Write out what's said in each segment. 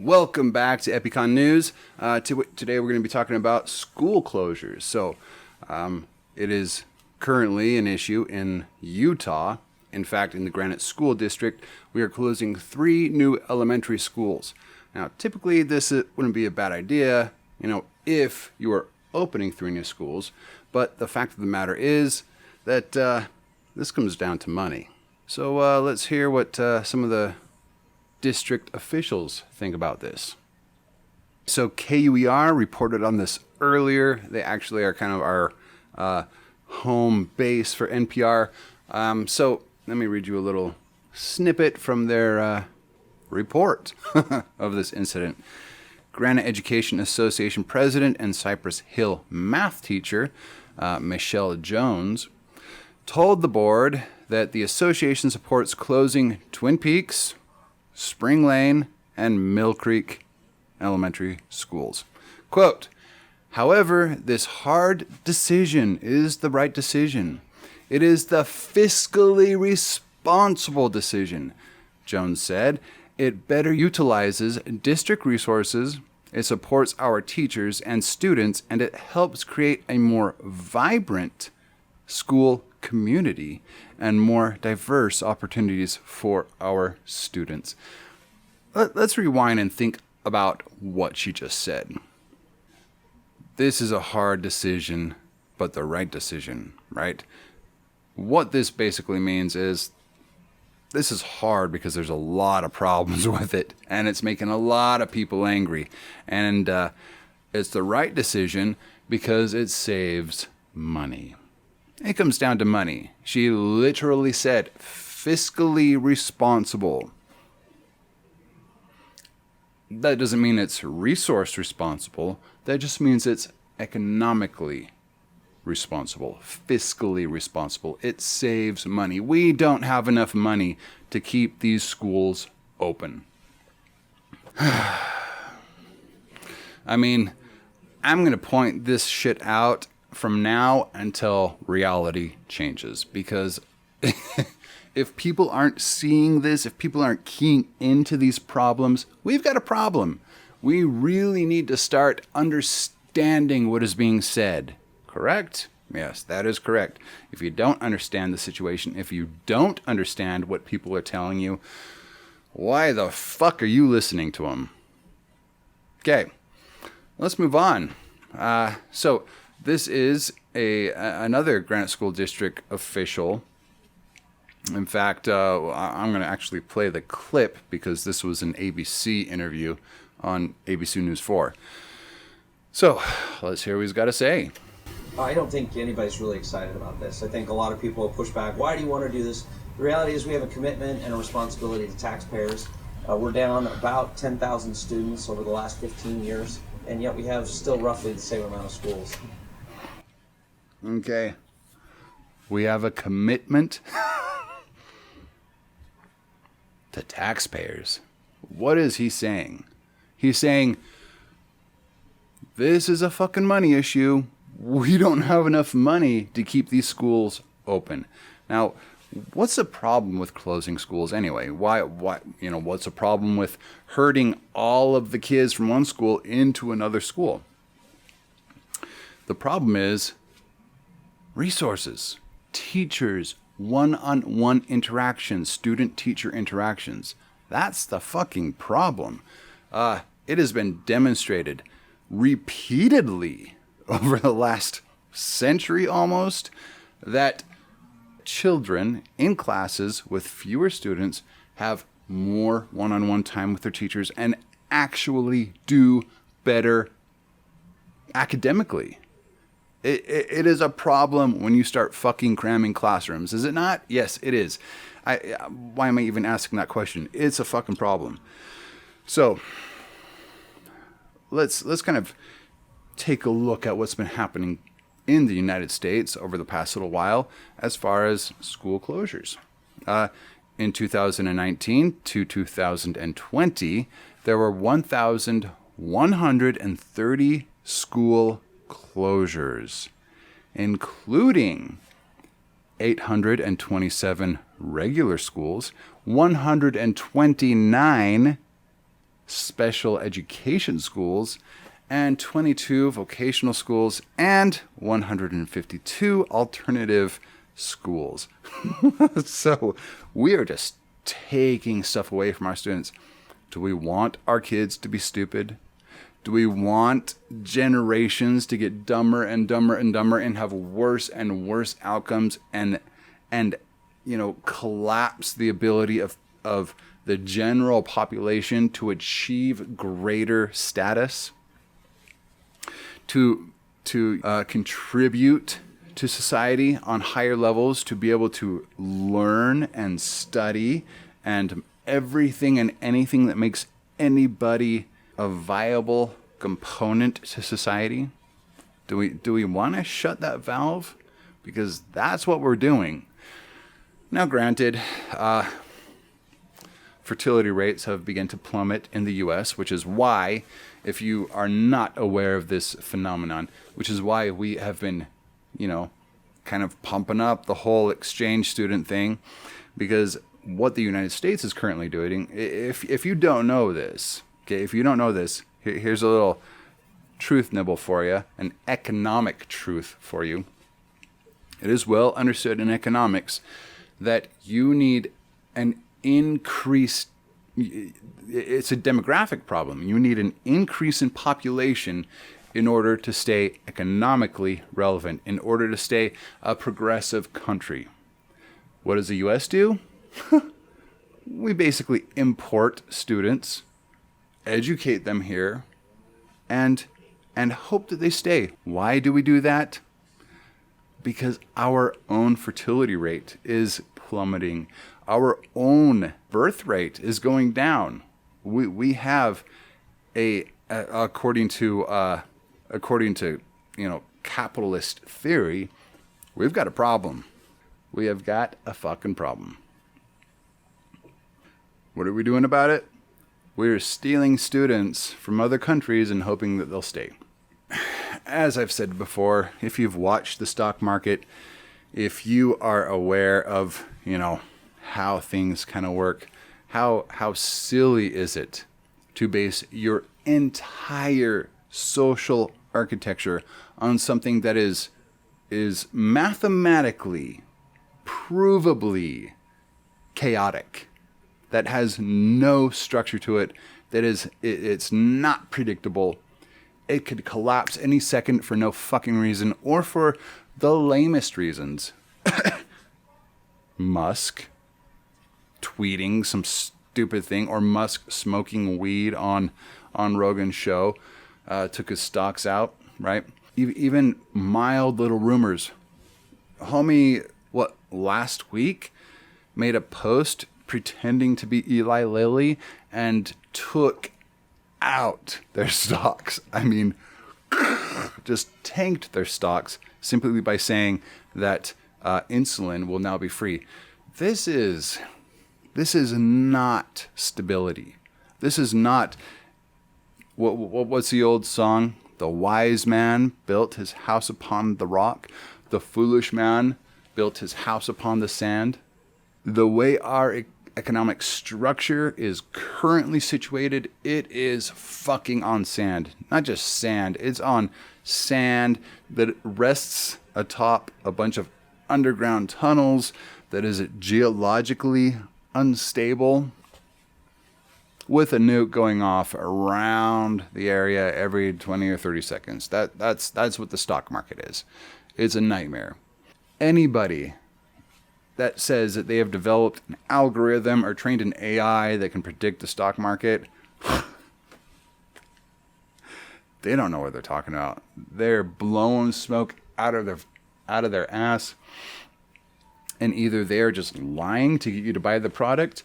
Welcome back to EPICON News. Today we're going to be talking about school closures. So it is currently an issue in Utah. In fact, in the Granite School District, we are closing 3 new elementary schools. Now, typically this wouldn't be a bad idea, if you were opening 3 new schools. But the fact of the matter is that this comes down to money. So let's hear what some of the district officials think about this. So KUER reported on this earlier. They actually are kind of our home base for NPR. So let me read you a little snippet from their report of this incident. Granite Education Association president and Cypress Hill math teacher, Michelle Jones, told the board that the association supports closing Twin Peaks, Spring Lane, and Mill Creek elementary schools. Quote, "However, this hard decision is the right decision. It is the fiscally responsible decision," Jones said. "It better utilizes district resources, it supports our teachers and students, and it helps create a more vibrant school community and more diverse opportunities for our students." Let's rewind and think about what she just said. This is a hard decision, but the right decision, right? What this basically means is this is hard because there's a lot of problems with it, and it's making a lot of people angry. And it's the right decision because it saves money. It comes down to money. She literally said fiscally responsible. That doesn't mean it's resource responsible. That just means it's economically responsible, fiscally responsible. It saves money. We don't have enough money to keep these schools open. I mean, I'm going to point this shit out from now until reality changes, because if people aren't seeing this, if people aren't keying into these problems, we've got a problem. We really need to start understanding what is being said. Correct? Yes, that is correct. If you don't understand the situation, if you don't understand what people are telling you, why the fuck are you listening to them? Okay, let's move on. So this is another Granite School District official. In fact, I'm going to actually play the clip because this was an ABC interview on ABC News 4. So let's hear what he's got to say. I don't think anybody's really excited about this. I think a lot of people will push back. Why do you want to do this? The reality is we have a commitment and a responsibility to taxpayers. We're down about 10,000 students over the last 15 years, and yet we have still roughly the same amount of schools. Okay. We have a commitment to taxpayers. What is he saying? He's saying, this is a fucking money issue. We don't have enough money to keep these schools open. Now, what's the problem with closing schools anyway? Why, what's the problem with herding all of the kids from one school into another school? The problem is resources, teachers, one-on-one interactions, student-teacher interactions. That's the fucking problem. It has been demonstrated repeatedly over the last century almost that children in classes with fewer students have more one-on-one time with their teachers and actually do better academically. It is a problem when you start fucking cramming classrooms, is it not? Yes, it is. Why am I even asking that question? It's a fucking problem. So let's kind of take a look at what's been happening in the United States over the past little while as far as school closures. In 2019 to 2020, there were 1,130 school closures, including 827 regular schools, 129 special education schools, and 22 vocational schools, and 152 alternative schools. So we are just taking stuff away from our students. Do we want our kids to be stupid? Do we want generations to get dumber and dumber and dumber and have worse and worse outcomes and collapse the ability of the general population to achieve greater status, to contribute to society on higher levels, to be able to learn and study and everything and anything that makes anybody a viable component to society? Do we want to shut that valve? Because that's what we're doing. Now, granted, fertility rates have begun to plummet in the U.S., which is why, if you are not aware of this phenomenon, which is why we have been, kind of pumping up the whole exchange student thing, because what the United States is currently doing, if you don't know this, okay, if you don't know this, here's a little truth nibble for you, an economic truth for you. It is well understood in economics that you need an increased, it's a demographic problem. You need an increase in population in order to stay economically relevant, in order to stay a progressive country. What does the U.S. do? We basically import students, educate them here, and hope that they stay. Why do we do that? Because our own fertility rate is plummeting. Our own birth rate is going down. We have according to capitalist theory, we've got a problem. We have got a fucking problem. What are we doing about it? We're stealing students from other countries and hoping that they'll stay. As I've said before, if you've watched the stock market, if you are aware of, how things kind of work, how silly is it to base your entire social architecture on something that is mathematically, provably chaotic, that has no structure to it, it's not predictable. It could collapse any second for no fucking reason, or for the lamest reasons. Musk tweeting some stupid thing, or Musk smoking weed on Rogan's show took his stocks out, right? Even mild little rumors. Homie, last week made a post pretending to be Eli Lilly and took out their stocks. I mean, just tanked their stocks simply by saying that insulin will now be free. This is not stability. This is not what's the old song? The wise man built his house upon the rock. The foolish man built his house upon the sand. The way our economic structure is currently situated, it is fucking on sand. Not just sand, it's on sand that rests atop a bunch of underground tunnels, that is geologically unstable, with a nuke going off around the area every 20 or 30 seconds. That's what the stock market is. It's a nightmare. Anybody that says that they have developed an algorithm or trained an AI that can predict the stock market, they don't know what they're talking about. They're blowing smoke out of their ass, and either they're just lying to get you to buy the product,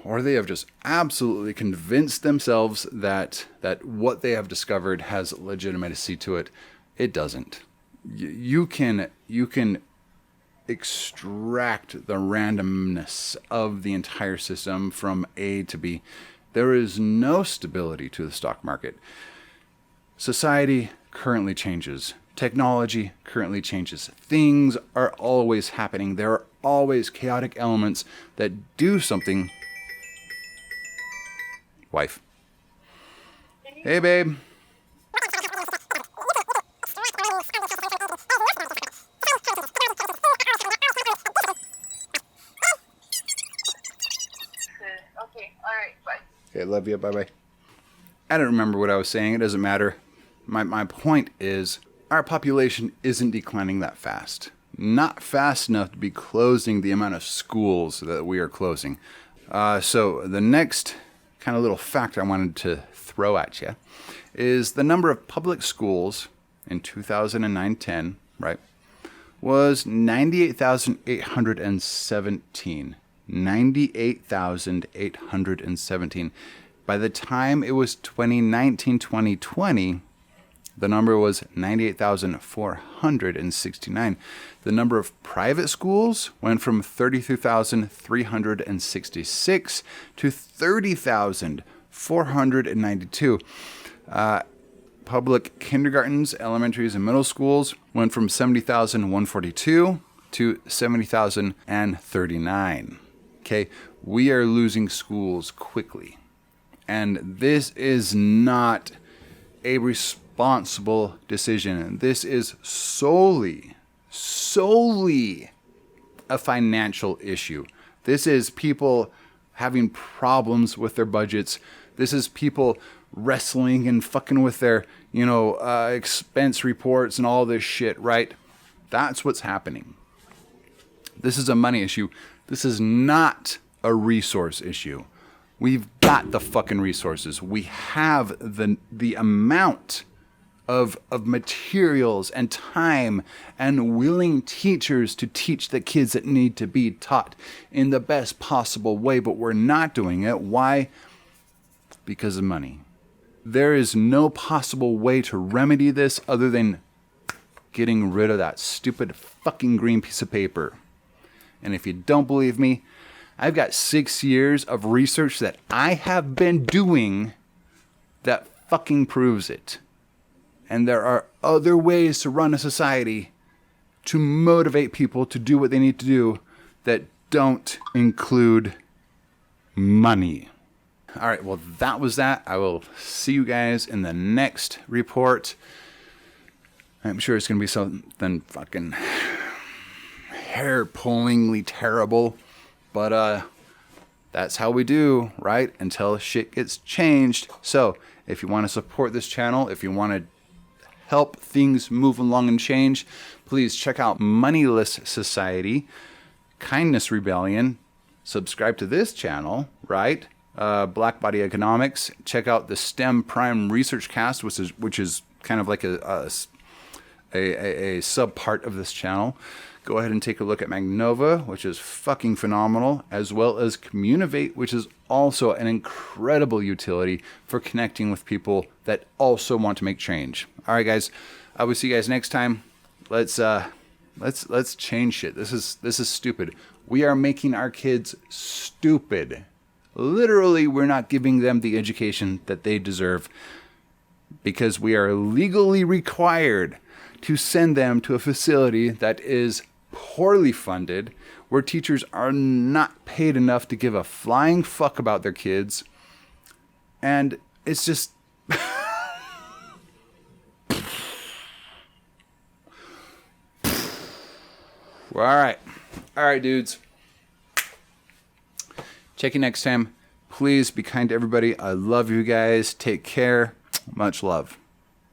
or they have just absolutely convinced themselves that what they have discovered has legitimacy to it. It doesn't. You can extract the randomness of the entire system from A to B. There is no stability to the stock market. Society currently changes. Technology currently changes. Things are always happening. There are always chaotic elements that do something wife. Hey, babe. Okay, alright, bye. Okay, love you. Bye-bye. I don't remember what I was saying. It doesn't matter. My point is, our population isn't declining that fast. Not fast enough to be closing the amount of schools that we are closing. So the next kind of little fact I wanted to throw at you is the number of public schools in 2009-10, right, was 98,817. 98,817. By the time it was 2019-2020, the number was 98,469. The number of private schools went from 33,366 to 30,492. Public kindergartens, elementaries, and middle schools went from 70,142 to 70,039. Okay, we are losing schools quickly. And this is not a responsible decision. This is solely a financial issue. This is people having problems with their budgets. This is people wrestling and fucking with their, expense reports and all this shit, right? That's what's happening. This is a money issue. This is not a resource issue. We've got the fucking resources. We have the amount of materials and time and willing teachers to teach the kids that need to be taught in the best possible way, but we're not doing it. Why? Because of money. There is no possible way to remedy this other than getting rid of that stupid fucking green piece of paper. And if you don't believe me, I've got 6 years of research that I have been doing that fucking proves it. And there are other ways to run a society to motivate people to do what they need to do that don't include money. All right, well, that was that. I will see you guys in the next report. I'm sure it's going to be something fucking hair-pullingly terrible. But that's how we do, right? Until shit gets changed. So if you want to support this channel, if you want to help things move along and change, please check out Moneyless Society, Kindness Rebellion, subscribe to this channel, right? Black Body Economics. Check out the STEM Prime Research Cast, which is kind of like a sub part of this channel. Go ahead and take a look at Magnova, which is fucking phenomenal, as well as Communivate, which is also an incredible utility for connecting with people that also want to make change. All right, guys, I will see you guys next time. Let's change shit. This is stupid. We are making our kids stupid. Literally, we're not giving them the education that they deserve because we are legally required to send them to a facility that is poorly funded, where teachers are not paid enough to give a flying fuck about their kids. And it's just... All right, dudes. Check you next time. Please be kind to everybody. I love you guys. Take care. Much love.